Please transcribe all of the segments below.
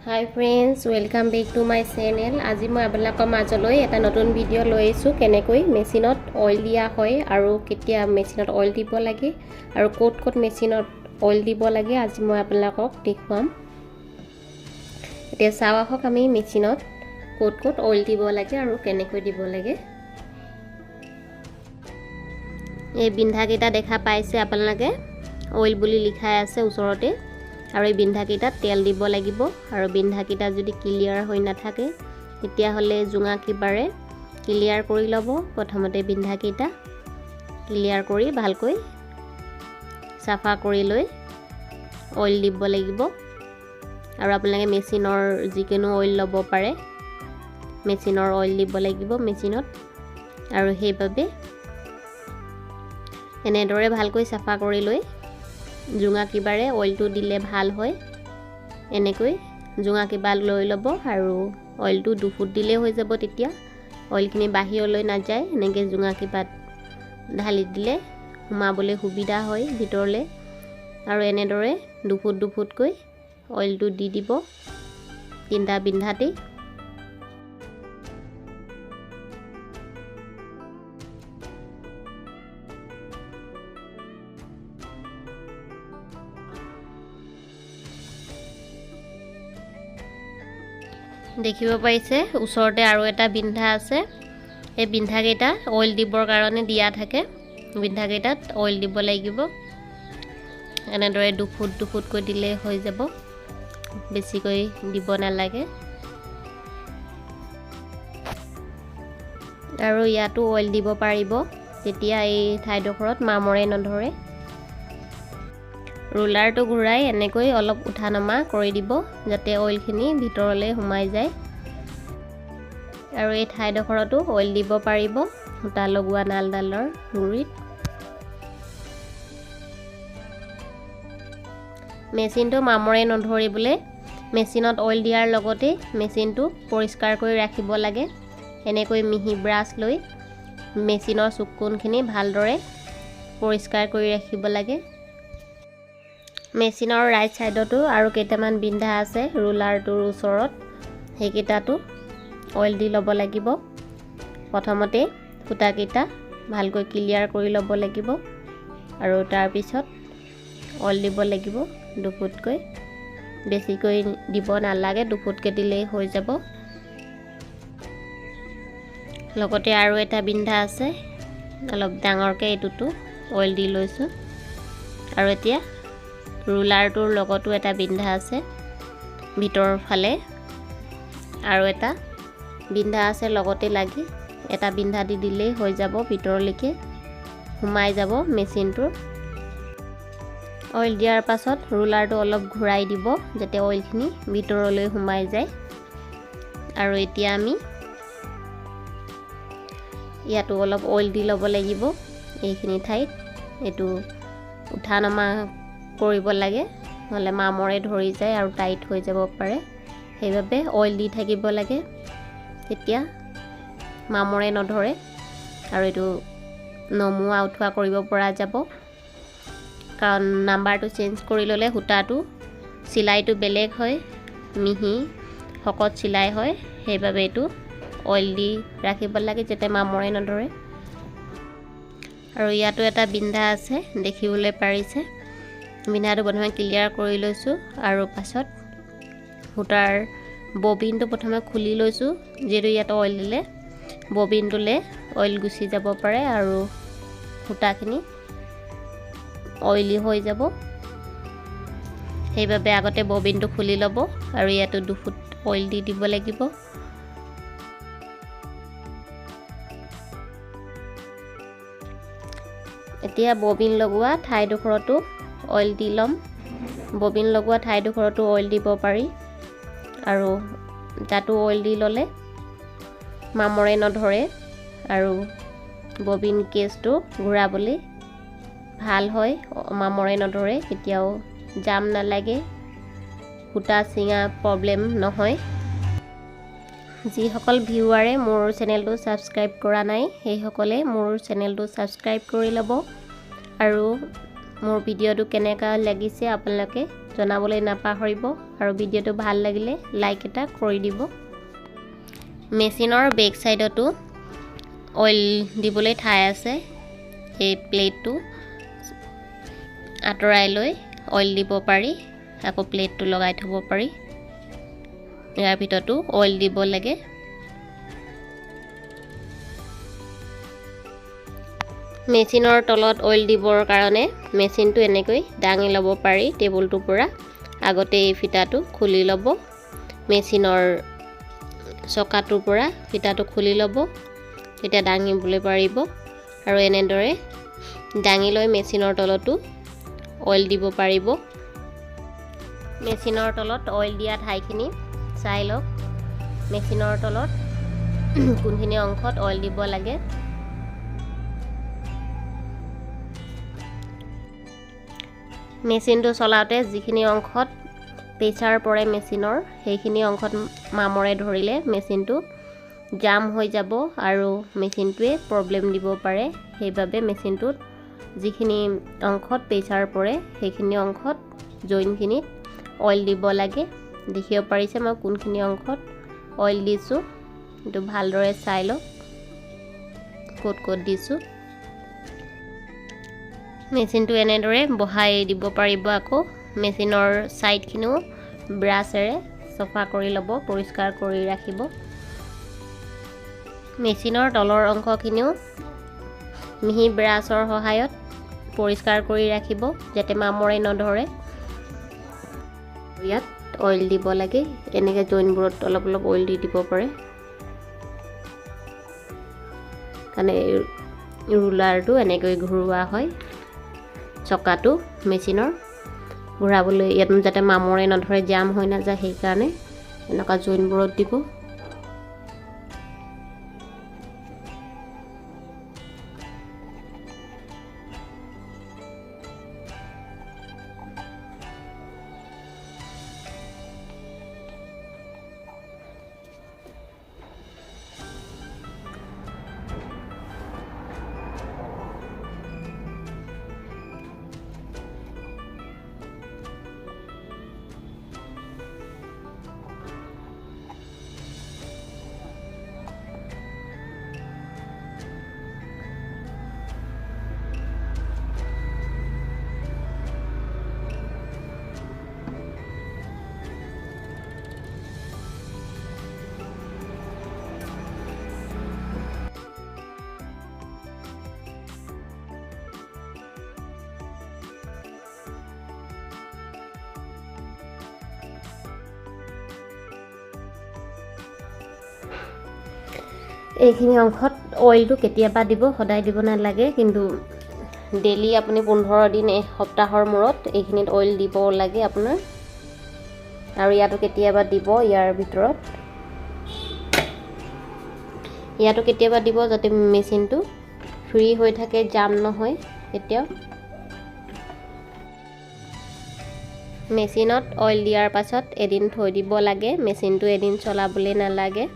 Hi friends, welcome back to my channel. আজি মই আপোনালোকৰ মাজলৈ এটা নতুন ভিডিঅ' লৈ আহিছোঁ কেনেকৈ মেচিনত অইল দিয়া হয় আৰু কেতিয়া মেচিনত অইল দিব লাগে আৰু ক'ত মেচিনত অইল দিব লাগে আজি মই আপোনালোকক দেখুৱাম। এতিয়া চাওঁ আহক আমি মেচিনত ক'ত অইল দিব লাগে আৰু কেনেকৈ দিব লাগে। এই বিন্ধাকেইটা দেখা পাইছে আপোনালোকে অইল বুলি লিখাই আছে ওচৰতে। আৰু এই বিন্ধাকেইটাত তেল দিব লাগিব আৰু বিন্ধাকেইটা যদি ক্লিয়াৰ হৈ নাথাকে তেতিয়াহ'লে জুঙা কিবাৰে ক্লিয়াৰ কৰি ল'ব। প্ৰথমতে বিন্ধাকেইটা ক্লিয়াৰ কৰি ভালকৈ চাফা কৰি লৈ অইল দিব লাগিব। আৰু আপোনালোকে মেচিনৰ যিকোনো অইল ল'ব পাৰে, মেচিনৰ অইল দিব লাগিব মেচিনত। আৰু সেইবাবে এনেদৰে ভালকৈ চাফা কৰি লৈ জুঙা কিবাৰে অইলটো দিলে ভাল হয়। এনেকৈ জুঙা কিবা লৈ ল'ব আৰু অইলটো 2 ফুট দিলে হৈ যাব। তেতিয়া অইলখিনি বাহিৰলৈ নাযায়। এনেকৈ জুঙা কিবাত ঢালি দিলে সোমাবলৈ সুবিধা হয় ভিতৰলৈ। আৰু এনেদৰে 2 ফুটকৈ অইলটো দি দিব 3টা বিন্ধাতেই। দেখিব পাইছে ওচৰতে আৰু এটা বিন্ধা আছে। এই বিন্ধাকেইটা অইল দিবৰ কাৰণে দিয়া থাকে। বিন্ধাকেইটাত অইল দিব লাগিব। এনেদৰে 2 ফুটকৈ দিলে হৈ যাব, বেছিকৈ দিব নালাগে। আৰু ইয়াতো অইল দিব পাৰিব, তেতিয়া এই ঠাইডোখৰত মামৰে নধৰে। ৰুলাৰটো ঘূৰাই এনেকৈ অলপ উঠা নমা কৰি দিব যাতে অইলখিনি ভিতৰলৈ সোমাই যায়। আৰু এই ঠাইডোখৰতো অইল দিব পাৰিব সূতা লগোৱা নালডালৰ গুৰিত। মেচিনটো মামৰে নধৰিবলৈ মেচিনত অইল দিয়াৰ লগতে মেচিনটো পৰিষ্কাৰ কৰি ৰাখিব লাগে। এনেকৈ মিহি ব্ৰাছ লৈ মেচিনৰ চুককোণখিনি ভালদৰে পৰিষ্কাৰ কৰি ৰাখিব লাগে। মেচিনৰ ৰাইট চাইডতো আৰু কেইটামান বিন্ধা আছে ৰুলাৰটোৰ ওচৰত, সেইকেইটাতো অইল দি ল'ব লাগিব। প্ৰথমতে সূতাকেইটা ভালকৈ ক্লিয়াৰ কৰি ল'ব লাগিব আৰু তাৰপিছত অইল দিব লাগিব 2 ফুটকৈ। বেছিকৈ দিব নালাগে, 2 ফুটকৈ দিলেই হৈ যাব। লগতে আৰু এটা বিন্ধা আছে অলপ ডাঙৰকৈ, এইটোতো অইল দি লৈছোঁ। আৰু এতিয়া ৰুলাৰটোৰ লগতো এটা বিন্ধা আছে ভিতৰৰ ফালে, আৰু এটা বিন্ধা আছে লগতে লাগি। এটা বিন্ধা দি দিলেই হৈ যাব, ভিতৰলৈকে সোমাই যাব মেচিনটোৰ। অইল দিয়াৰ পাছত ৰুলাৰটো অলপ ঘূৰাই দিব যাতে অইলখিনি ভিতৰলৈ সোমাই যায়। আৰু এতিয়া আমি ইয়াতো অলপ অইল দি ল'ব লাগিব এইখিনি ঠাইত। এইটো উঠা নমা কৰিব লাগে, নহ'লে মামৰে ধৰি যায় আৰু টাইট হৈ যাব পাৰে। সেইবাবে অইল দি থাকিব লাগে, তেতিয়া মামৰে নধৰে আৰু এইটো নমোৱা উঠোৱা কৰিব পৰা যাব। কাৰণ নাম্বাৰটো চেঞ্জ কৰি ল'লে সূতাটো চিলাইটো বেলেগ হয়, মিহি শকত চিলাই হয়। সেইবাবে এইটো অইল দি ৰাখিব লাগে যাতে মামৰে নধৰে। আৰু ইয়াতো এটা বিন্ধা আছে দেখিবলৈ পাৰিছে। বিন্ধাটো প্ৰথমে ক্লিয়াৰ কৰি লৈছোঁ আৰু পাছত সূতাৰ ববিনটো প্ৰথমে খুলি লৈছোঁ, যিহেতু ইয়াত অইল দিলে ববিনটোলৈ অইল গুচি যাব পাৰে আৰু সূতাখিনি অইলি হৈ যাব। সেইবাবে আগতে ববিনটো খুলি ল'ব আৰু ইয়াতো 2 ফুট অইল দি দিব লাগিব। এতিয়া ববিন লগোৱা ঠাইডোখৰতো অইল দি ল'ম। ববিন লগোৱা ঠাইডোখৰতো অইল দিব পাৰি আৰু তাতো অইল দি ল'লে মামৰে নধৰে আৰু ববিন কেছটো ঘূৰাবলৈ ভাল হয়, মামৰে নধৰে, কেতিয়াও জাম নালাগে, সূতা ছিঙা প্ৰব্লেম নহয়। যিসকল ভিউৱাৰে মোৰ চেনেলটো ছাবস্ক্ৰাইব কৰা নাই সেইসকলে মোৰ চেনেলটো ছাবস্ক্ৰাইব কৰি ল'ব। আৰু মোৰ ভিডিঅ'টো কেনেকুৱা লাগিছে আপোনালোকে জনাবলৈ নাপাহৰিব আৰু ভিডিঅ'টো ভাল লাগিলে লাইক এটা কৰি দিব। মেচিনৰ বেক সাইডতো অইল দিবলৈ ঠাই আছে। এই প্লেটটো আঁতৰাই লৈ অইল দিব পাৰি, আকৌ প্লেটটো লগাই থ'ব পাৰি। ইয়াৰ ভিতৰতো অইল দিব লাগে। মেচিনৰ তলত অইল দিবৰ কাৰণে মেচিনটো এনেকৈ দাঙি ল'ব পাৰি টেবুলটোৰ পৰা। আগতে এই ফিটাটো খুলি ল'ব, মেচিনৰ চকাটোৰ পৰা ফিটাটো খুলি ল'ব, তেতিয়া দাঙিবলৈ পাৰিব। আৰু এনেদৰে দাঙি লৈ মেচিনৰ তলতো অইল দিব পাৰিব। মেচিনৰ তলত অইল দিয়া ঠাইখিনি চাই লওক, মেচিনৰ তলত কোনখিনি অংশত অইল দিব লাগে। মেচিনটো চলাওঁতে যিখিনি অংশত প্ৰেছাৰ পৰে মেচিনৰ, সেইখিনি অংশত মামৰে ধৰিলে মেচিনটো জাম হৈ যাব আৰু মেচিনটোৱে প্ৰব্লেম দিব পাৰে। সেইবাবে মেচিনটোত যিখিনি অংশত প্ৰেছাৰ পৰে সেইখিনি অংশত জইনখিনিত অইল দিব লাগে। দেখিব পাৰিছে মই কোনখিনি অংশত অইল দিছোঁ, এইটো ভালদৰে চাই লওক ক'ত ক'ত দিছোঁ। মেচিনটো এনেদৰে বহাই দিব পাৰিব। আকৌ মেচিনৰ ছাইডখিনিও ব্ৰাছেৰে চফা কৰি ল'ব, পৰিষ্কাৰ কৰি ৰাখিব। মেচিনৰ তলৰ অংশখিনিও মিহি ব্ৰাছৰ সহায়ত পৰিষ্কাৰ কৰি ৰাখিব যাতে মামৰে নধৰে। ইয়াত অইল দিব লাগে, এনেকৈ জইনবোৰত অলপ অলপ অইল দি দিব পাৰে। কাৰণে ৰুলাৰটো এনেকৈ ঘূৰোৱা হয়, চকাটো মেচিনৰ ঘূৰাবলৈ, ইয়াত যাতে মামৰে নধৰে, জাম হৈ নাযায়, সেইকাৰণে এনেকুৱা জইনবোৰত দিব। এইখিনি অংশত অইলটো কেতিয়াবা দিব, সদায় দিব নালাগে, কিন্তু ডেইলি আপুনি 15 দিন এসপ্তাহৰ মূৰত এইখিনিত অইল দিব লাগে আপোনাৰ। আৰু ইয়াতো কেতিয়াবা দিব, ইয়াৰ ভিতৰত ইয়াতো কেতিয়াবা দিব যাতে মেচিনটো ফ্ৰী হৈ থাকে, জাম নহয় কেতিয়াও। মেচিনত অইল দিয়াৰ পাছত এদিন থৈ দিব লাগে, মেচিনটো এদিন চলাবলৈ নালাগে,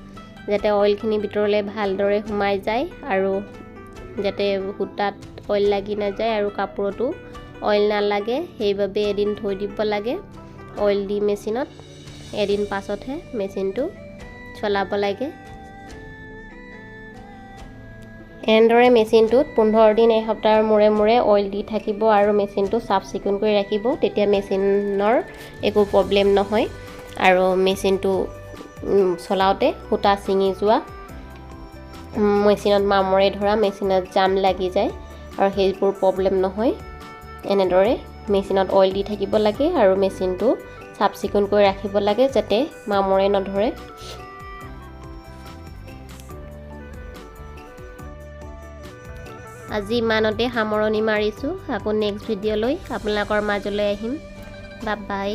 যাতে অইলখিনি ভিতৰলৈ ভালদৰে সোমাই যায় আৰু যাতে সূতাত অইল লাগি নাযায় আৰু কাপোৰতো অইল নালাগে। সেইবাবে এদিন থৈ দিব লাগে অইল দি মেচিনত, এদিন পাছতহে মেচিনটো চলাব লাগে। এনেদৰে মেচিনটোত 15 দিন এসপ্তাহৰ মূৰে মূৰে অইল দি থাকিব আৰু মেচিনটো চাফ চিকুণ কৰি ৰাখিব, তেতিয়া মেচিনৰ একো প্ৰব্লেম নহয় আৰু মেচিনটো চলাওঁতে সূতা ছিঙি যোৱা, মেচিনত মামৰে ধৰা, মেচিনত জাম লাগি যায় আৰু সেইবোৰ প্ৰব্লেম নহয়। এনেদৰে মেচিনত অইল দি থাকিব লাগে আৰু মেচিনটো চাফ চিকুণ কৰি ৰাখিব লাগে যাতে মামৰে নধৰে। আজি ইমানতে সামৰণি মাৰিছোঁ। আকৌ নেক্সট ভিডিঅ'লৈ আপোনালোকৰ মাজলৈ আহিম। Bye bye.